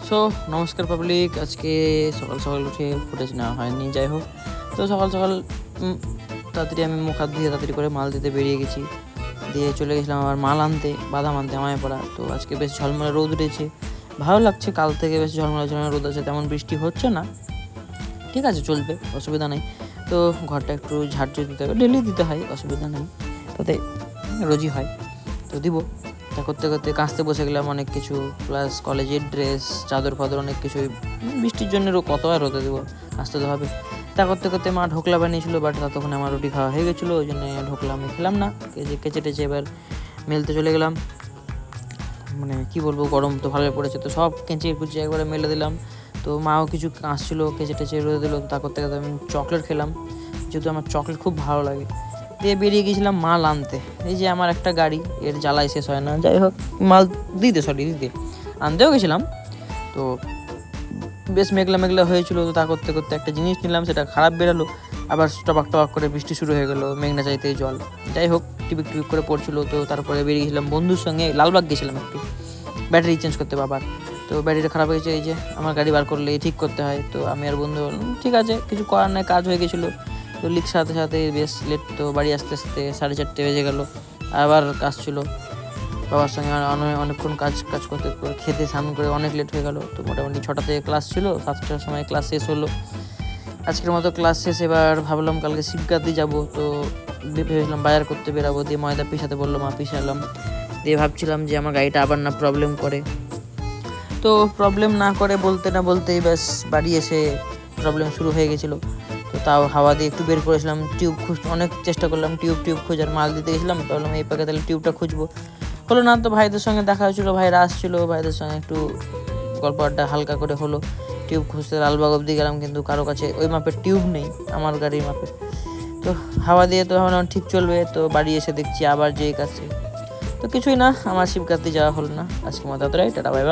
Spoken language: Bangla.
সো নমস্কার পাবলিক, আজকে সকাল সকাল উঠে ফুটেজ নেওয়া হয়নি, যাই হোক। তো সকাল সকাল তাড়াতাড়ি আমি মুখ হাত ধুয়ে তাড়াতাড়ি করে মাল দিতে বেরিয়ে গেছি, দিয়ে চলে গেছিলাম আবার মাল আনতে, বাদাম আনতে আমায় পড়া। তো আজকে বেশ ঝলমলে রোদ উঠেছে, ভালো লাগছে। কাল থেকে বেশ ঝলমলে ঝলমলে রোদ আছে, তেমন বৃষ্টি হচ্ছে না, ঠিক আছে, চলবে, অসুবিধা নেই। তো ঘরটা একটু ঝাড়ঝুড় দিতে হবে, ডেলি দিতে হয়, অসুবিধা নেই, তাতে রোজই হয়, তো দিব। তা করতে করতে কাচতে বসে গেলাম অনেক কিছু, প্লাস কলেজের ড্রেস, চাদর ফাদর, অনেক কিছুই। বৃষ্টির জন্য কত আর রোদে দেবো, কাচতে তো হবে। তা করতে করতে মা ঢোকলা বানিয়েছিল, বাট ততক্ষণে আমার রুটি খাওয়া হয়ে গেছিলো, ওই জন্য ঢোকলা আমি খেলাম না, কেচে টেচে এবার মেলতে চলে গেলাম। মানে কি বলবো, গরম তো ভালো পড়েছে, তো সব কেঁচে কুচে একবারে মেলে দিলাম। তো মাও কিছু কাঁচছিলো, কেচে টেচে রোদে দিল। তা করতে করতে আমি চকলেট খেলাম, যেহেতু আমার চকলেট খুব ভালো লাগে। দিয়ে বেরিয়ে গিয়েছিলাম মাল আনতে। এই যে আমার একটা গাড়ি, এর জ্বালাই শেষ হয় না, যাই হোক, মাল দিতে আনতেও গেছিলাম। তো বেশ মেঘলা মেঘলা হয়েছিল, তো তা করতে করতে একটা জিনিস নিলাম, সেটা খারাপ বেরালো। আবার টবাক করে বৃষ্টি শুরু হয়ে গেলো, মেঘনা চাইতেই জল। যাই হোক, টিপিক করে পড়ছিল। তো তারপরে বেরিয়ে গেছিলাম বন্ধুর সঙ্গে, লালবাগ গেছিলাম একটু ব্যাটারি চেঞ্জ করতে বাবার। তো ব্যাটারিটা খারাপ হয়েছে, এই যে আমার গাড়ি বার করলে ঠিক করতে হয়। তো আমি আর বন্ধু বললাম ঠিক আছে, কিছু করার নাই, কাজ হয়ে গেছিলো। তো লিক সাথে সাথে বেশ লেট, তো বাড়ি আসতে আসতে 4:30 বেজে গেল। আবার কাজ ছিল বাবার সঙ্গে, অনেকক্ষণ কাজ করতে খেতে স্নান করে অনেক লেট হয়ে গেল। তো মোটামুটি 6টা থেকে ক্লাস ছিল, 7টার সময় ক্লাস শেষ হলো। আজকের মতো ক্লাস শেষ, এবার ভাবলাম কালকে শিবগাতি যাবো। তো ভেবেছিলাম বাজার করতে বেরাবো, দিয়ে ময়দা পিসাতে বললো, মা পিসালাম। দিয়ে ভাবছিলাম যে আমার গাড়িটা আবার না প্রবলেম করে, তো প্রবলেম না করে বলতে না বলতেই ব্যাস বাড়ি এসে প্রবলেম শুরু হয়ে গেছিলো। তো তাও হাওয়া দিয়ে একটু বের করেছিলাম, টিউব অনেক চেষ্টা করলাম, টিউব খোঁজার, মাল দিতে গেছিলাম, ভাবলাম এই পাকে তাহলে টিউবটা খুঁজবো, হলো না। তো ভাইদের সঙ্গে দেখা হয়েছিলো, ভাইরা আসছিলো, ভাইদের সঙ্গে একটু গল্প আড্ডা হালকা করে হলো। টিউব খুঁজতে লালবাগ অবধি গেলাম, কিন্তু কারো কাছে ওই মাপের টিউব নেই, আমার গাড়ির মাপে। তো হাওয়া দিয়ে তো ভাবলাম ঠিক চলবে, তো বাড়ি এসে দেখছি আবার যেই কাছে। তো কিছুই না, আমার শিবগাতি যাওয়া হলো না। আজকে মতো এতটাই, টাটা, বাই বাই।